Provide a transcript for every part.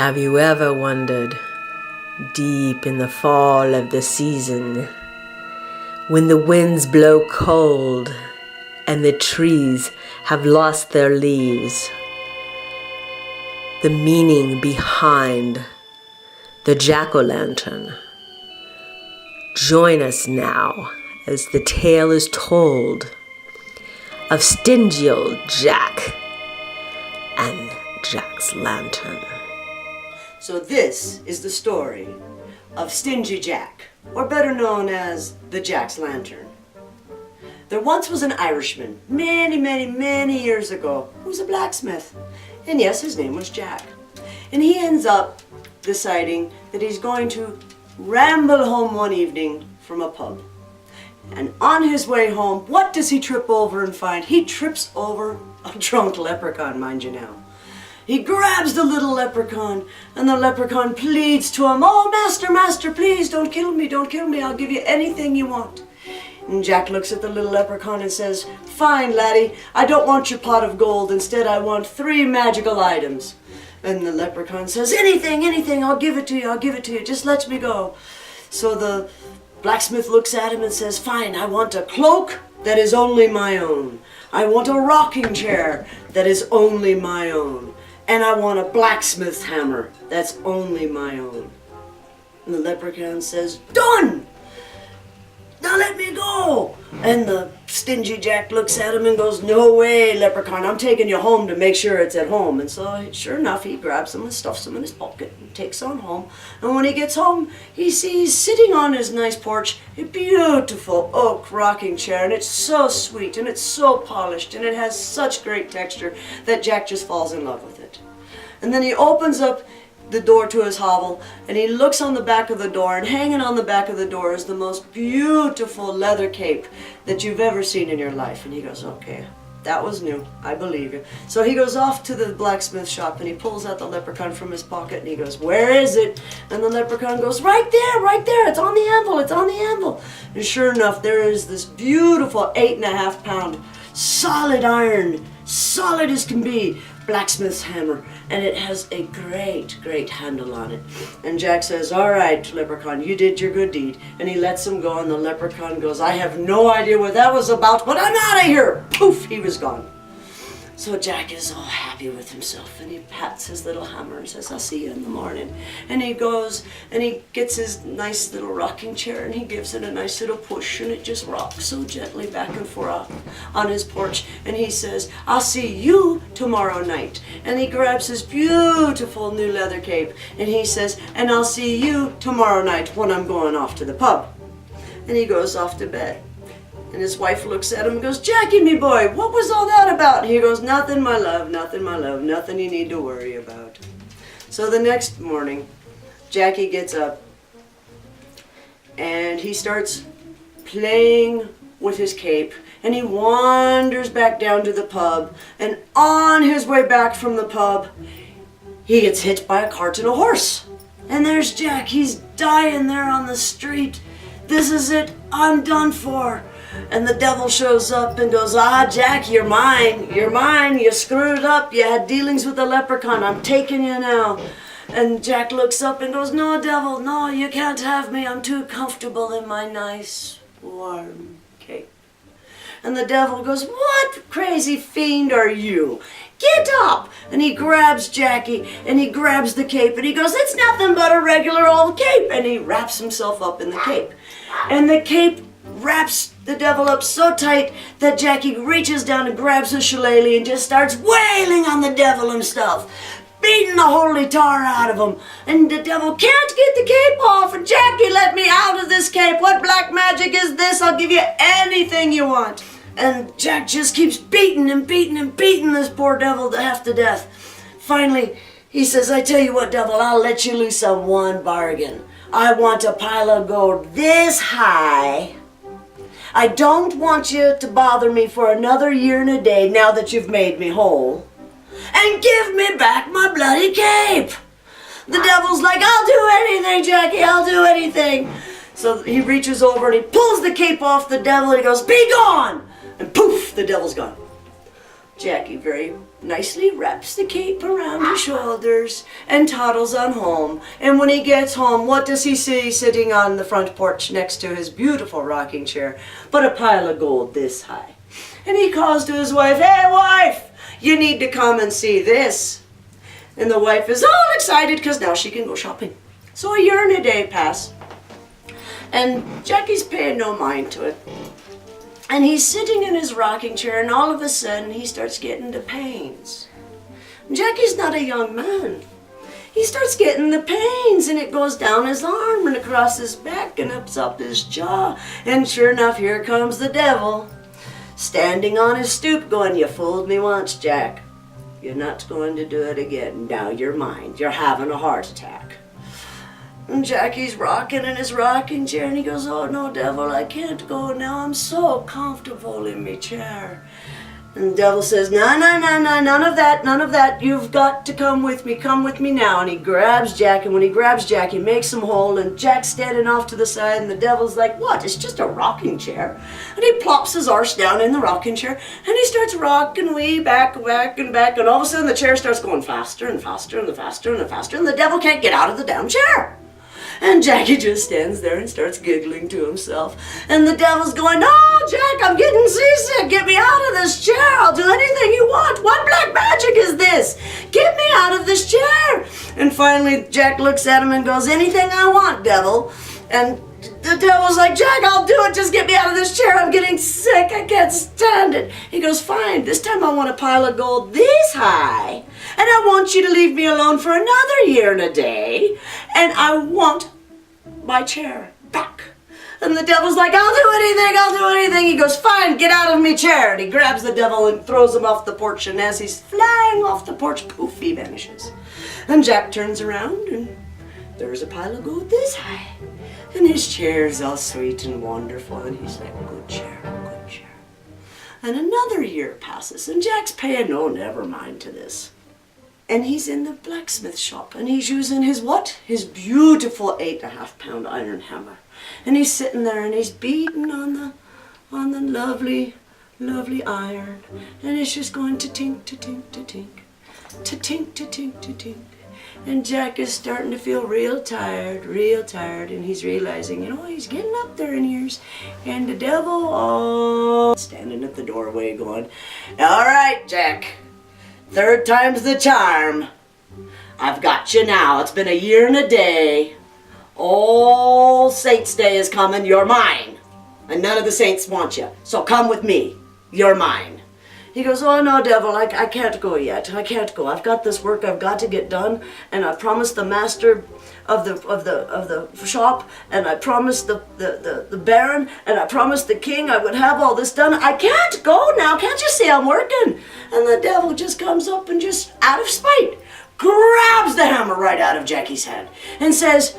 Have you ever wondered, deep in the fall of the season, when the winds blow cold and the trees have lost their leaves, the meaning behind the jack-o'-lantern? Join us now as the tale is told of Stingy Old Jack and Jack's Lantern. So this is the story of Stingy Jack, or better known as the Jack's Lantern. There once was an Irishman, many years ago, who was a blacksmith. And yes, his name was Jack. And he ends up deciding that he's going to ramble home one evening from a pub. And on his way home, what does he trip over and find? He trips over a drunk leprechaun, mind you now. He grabs the little leprechaun, and the leprechaun pleads to him, "Oh, master, please, don't kill me, I'll give you anything you want." And Jack looks at the little leprechaun and says, "Fine, laddie, I don't want your pot of gold. Instead, I want 3 magical items." And the leprechaun says, anything, I'll give it to you, just let me go. So the blacksmith looks at him and says, "Fine, I want a cloak that is only my own. I want a rocking chair that is only my own. And I want a blacksmith's hammer that's only my own." And the leprechaun says, "Done! Now let me go." And the stingy Jack looks at him and goes, "No way, leprechaun, I'm taking you home to make sure it's at home." And so sure enough, he grabs him and stuffs him in his pocket and takes on home. And when he gets home, he sees sitting on his nice porch a beautiful oak rocking chair. And it's so sweet and it's so polished and it has such great texture that Jack just falls in love with it. And then he opens up the door to his hovel and he looks on the back of the door, and hanging on the back of the door is the most beautiful leather cape that you've ever seen in your life. And he goes, "Okay, that was new, I believe you." So he goes off to the blacksmith shop and he pulls out the leprechaun from his pocket and he goes, "Where is it?" And the leprechaun goes, right there, it's on the anvil. And sure enough, there is this beautiful 8.5 pound solid iron, solid as can be, blacksmith's hammer, and it has a great handle on it. And Jack says, "All right, leprechaun, you did your good deed." And he lets him go, and the leprechaun goes, "I have no idea what that was about, but I'm out of here." Poof, he was gone. So Jack is all happy with himself, and he pats his little hammer and says, "I'll see you in the morning." And he goes and he gets his nice little rocking chair and he gives it a nice little push, and it just rocks so gently back and forth on his porch. And he says, "I'll see you tomorrow night." And he grabs his beautiful new leather cape and he says, "And I'll see you tomorrow night when I'm going off to the pub." And he goes off to bed. And his wife looks at him and goes, "Jackie, me boy, what was all that about?" And he goes, nothing, my love, nothing you need to worry about." So the next morning, Jackie gets up and he starts playing with his cape, and he wanders back down to the pub, and on his way back from the pub, he gets hit by a cart and a horse. And there's Jack, he's dying there on the street. This is it, I'm done for. And the devil shows up and goes, "Ah, Jack, you're mine, you screwed up, you had dealings with the leprechaun, I'm taking you now." And Jack looks up and goes, "No, devil, no, you can't have me, I'm too comfortable in my nice, warm cape." And the devil goes, "What crazy fiend are you? Get up!" And he grabs Jackie and he grabs the cape and he goes, "It's nothing but a regular old cape." And he wraps himself up in the cape. And the cape wraps the devil up so tight that Jackie reaches down and grabs his shillelagh and just starts wailing on the devil himself, beating the holy tar out of him. And the devil can't get the cape off. "And Jackie, let me out of this cape. What black magic is this? I'll give you anything you want." And Jack just keeps beating this poor devil half to death. Finally, he says, "I tell you what, devil, I'll let you loose on one bargain. I want a pile of gold this high. I don't want you to bother me for another year and a day now that you've made me whole. And give me back my bloody cape." The devil's like, "I'll do anything, Jackie, I'll do anything." So he reaches over and he pulls the cape off the devil and he goes, "Be gone!" And poof, the devil's gone. Jackie, very nicely wraps the cape around his shoulders and toddles on home. And when he gets home, what does he see sitting on the front porch next to his beautiful rocking chair but a pile of gold this high? And he calls to his wife, "Hey wife, you need to come and see this." And the wife is all excited because now she can go shopping. So a year and a day pass, and Jackie's paying no mind to it. And he's sitting in his rocking chair, and all of a sudden he starts getting the pains. Jackie's not a young man. He starts getting the pains, and it goes down his arm and across his back and up his jaw. And sure enough, here comes the devil, standing on his stoop going, "You fooled me once, Jack. You're not going to do it again. Now you're mine. You're having a heart attack." And Jackie's rocking in his rocking chair, and he goes, "Oh no, devil, I can't go now. I'm so comfortable in my chair." And the devil says, "No, no, no, no, none of that, none of that. You've got to come with me now." And he grabs Jack, and when he grabs Jack, he makes him whole, and Jack's standing off to the side, and the devil's like, "What? It's just a rocking chair." And he plops his arse down in the rocking chair, and he starts rocking way back, and all of a sudden the chair starts going faster and faster and faster and faster, and the devil can't get out of the damn chair. And Jackie just stands there and starts giggling to himself. And the devil's going, "Oh, Jack, I'm getting seasick. Get me out of this chair. I'll do anything you want. What black magic is this? Get me out of this chair." And finally, Jack looks at him and goes, "Anything I want, devil." And the devil's like, "Jack, I'll do it. Just get me out of this chair. I'm getting sick. I can't stand it." He goes, "Fine. This time I want a pile of gold this high. And I want you to leave me alone for another year and a day. And I want my chair back." And the devil's like, I'll do anything. He goes, "Fine, get out of me chair." And he grabs the devil and throws him off the porch. And as he's flying off the porch, poof, he vanishes. And Jack turns around, and there's a pile of gold this high. And his chair's all sweet and wonderful. And he's like, good chair, good chair. And another year passes, and Jack's paying no never mind to this. And he's in the blacksmith shop, and he's using his what? His beautiful 8.5-pound iron hammer. And he's sitting there, and he's beating on the lovely, lovely iron. And it's just going to tink, to tink, to tink, to tink, to tink, to tink. And Jack is starting to feel real tired, and he's realizing, he's getting up there in years. And the devil, standing at the doorway going, "All right, Jack. Third time's the charm. I've got you now. It's been a year and a day. Old Saints' Day is coming. You're mine. And none of the saints want you. So come with me. You're mine." He goes, "Oh no, devil, I can't go yet. I can't go. I've got this work I've got to get done, and I promised the master of the shop, and I promised the baron, and I promised the king I would have all this done. I can't go now. Can't you see I'm working?" And the devil just comes up and just out of spite grabs the hammer right out of Jackie's hand and says,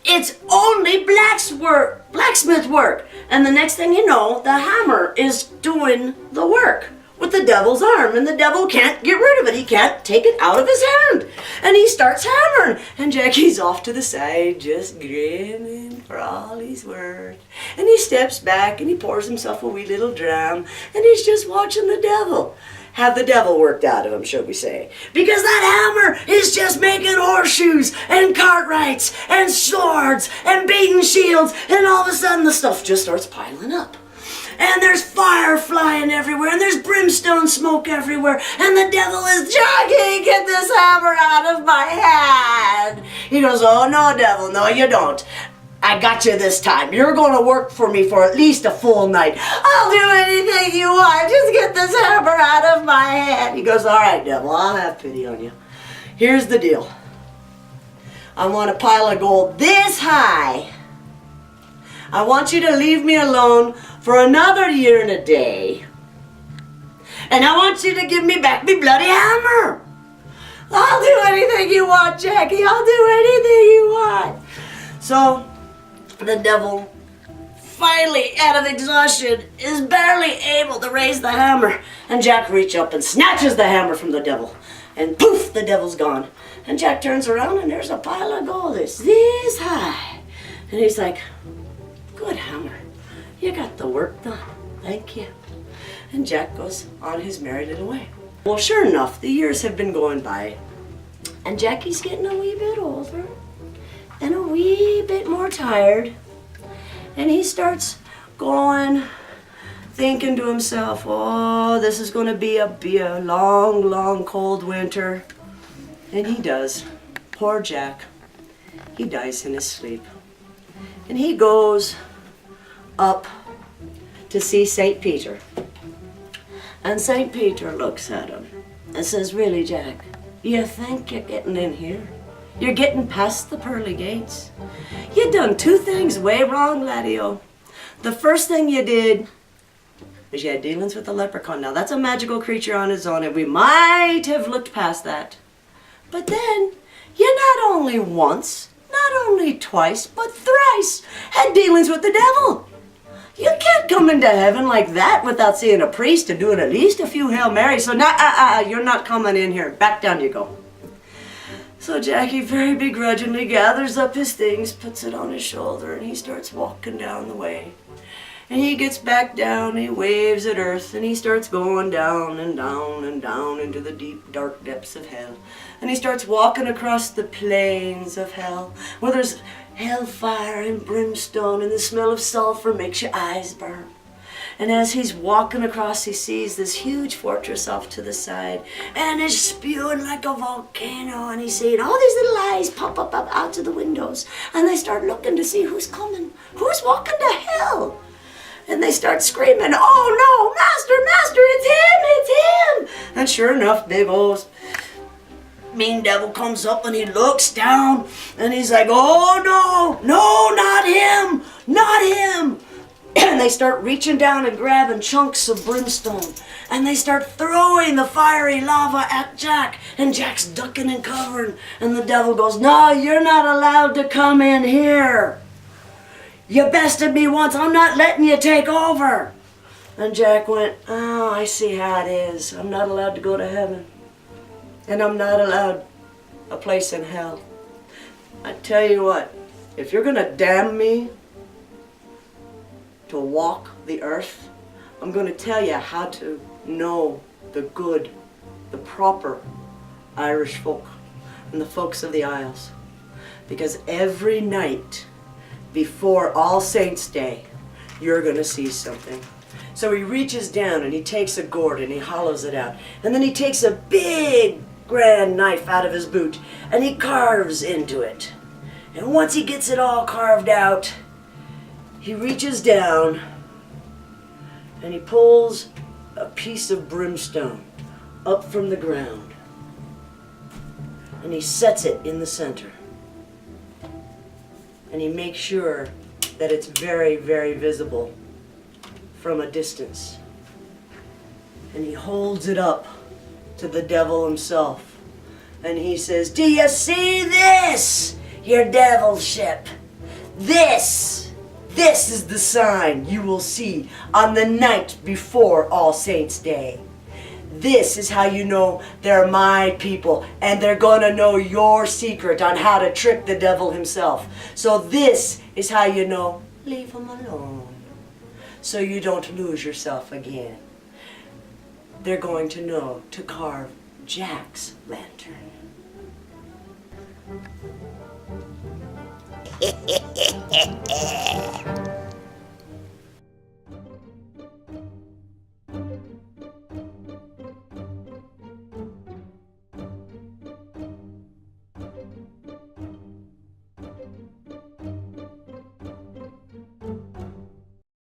"It's only blacksmith work." And the next thing you know, the hammer is doing the work with the devil's arm, and the devil can't get rid of it. He can't take it out of his hand. And he starts hammering, and Jackie's off to the side, just grinning for all he's worth. And he steps back, and he pours himself a wee little dram, and he's just watching the devil have the devil worked out of him, shall we say. Because that hammer is just making horseshoes and cartwrights and swords and beating shields, and all of a sudden the stuff just starts piling up. And there's fire flying everywhere, and there's brimstone smoke everywhere, and the devil is, "Jackie, get this hammer out of my hand." He goes, "Oh no, devil, no you don't. I got you this time. You're going to work for me for at least a full night. I'll do anything you want. Just get this hammer out of my hand." He goes, "All right, devil, I'll have pity on you. Here's the deal. I want a pile of gold this high. I want you to leave me alone for another year and a day. And I want you to give me back me bloody hammer. I'll do anything you want, Jackie. I'll do anything you want." So the devil, finally out of exhaustion, is barely able to raise the hammer. And Jack reaches up and snatches the hammer from the devil. And poof, the devil's gone. And Jack turns around, and there's a pile of gold that's this high. And he's like, "Good hammer. You got the work done. Thank you." And Jack goes on his merry little way. Well, sure enough, the years have been going by, and Jackie's getting a wee bit older and a wee bit more tired, and he starts going, thinking to himself, oh, this is going to be a long, long, cold winter. And he does. Poor Jack. He dies in his sleep. And he goes up to see St. Peter. And St. Peter looks at him and says, really, Jack, you think you're getting in here? You're getting past the pearly gates? You done two things way wrong, laddie-o. The first thing you did is you had dealings with the leprechaun. Now, that's a magical creature on his own, and we might have looked past that. But then, you not only once, not only twice, but thrice had dealings with the devil. You can't come into heaven like that without seeing a priest and doing at least a few Hail Marys. So, you're not coming in here. Back down you go. So Jackie very begrudgingly gathers up his things, puts it on his shoulder, and he starts walking down the way. And he gets back down, he waves at earth, and he starts going down and down and down into the deep, dark depths of hell. And he starts walking across the plains of hell, where there's hellfire and brimstone, and the smell of sulfur makes your eyes burn. And as he's walking across, he sees this huge fortress off to the side, and it's spewing like a volcano, and he's seeing all these little eyes pop up out to the windows, and they start looking to see who's coming, who's walking to hell. And they start screaming, oh no, master, it's him. And sure enough, big old mean devil comes up and he looks down and he's like, oh no, not him. And they start reaching down and grabbing chunks of brimstone. And they start throwing the fiery lava at Jack. And Jack's ducking and covering. And the devil goes, no, you're not allowed to come in here. You bested me once, I'm not letting you take over. And Jack went, oh, I see how it is. I'm not allowed to go to heaven. And I'm not allowed a place in hell. I tell you what, if you're gonna damn me to walk the earth, I'm gonna tell you how to know the good, the proper Irish folk and the folks of the Isles. Because every night, before All Saints' Day, you're going to see something. So he reaches down and he takes a gourd and he hollows it out. And then he takes a big grand knife out of his boot and he carves into it. And once he gets it all carved out, he reaches down and he pulls a piece of brimstone up from the ground. And he sets it in the center. And he makes sure that it's very, very visible from a distance. And he holds it up to the devil himself. And he says, do you see this, your devilship? This is the sign you will see on the night before All Saints' Day. This is how you know they're my people, and they're gonna know your secret on how to trick the devil himself. So this is how you know, leave him alone, so you don't lose yourself again. They're going to know to carve Jack's lantern.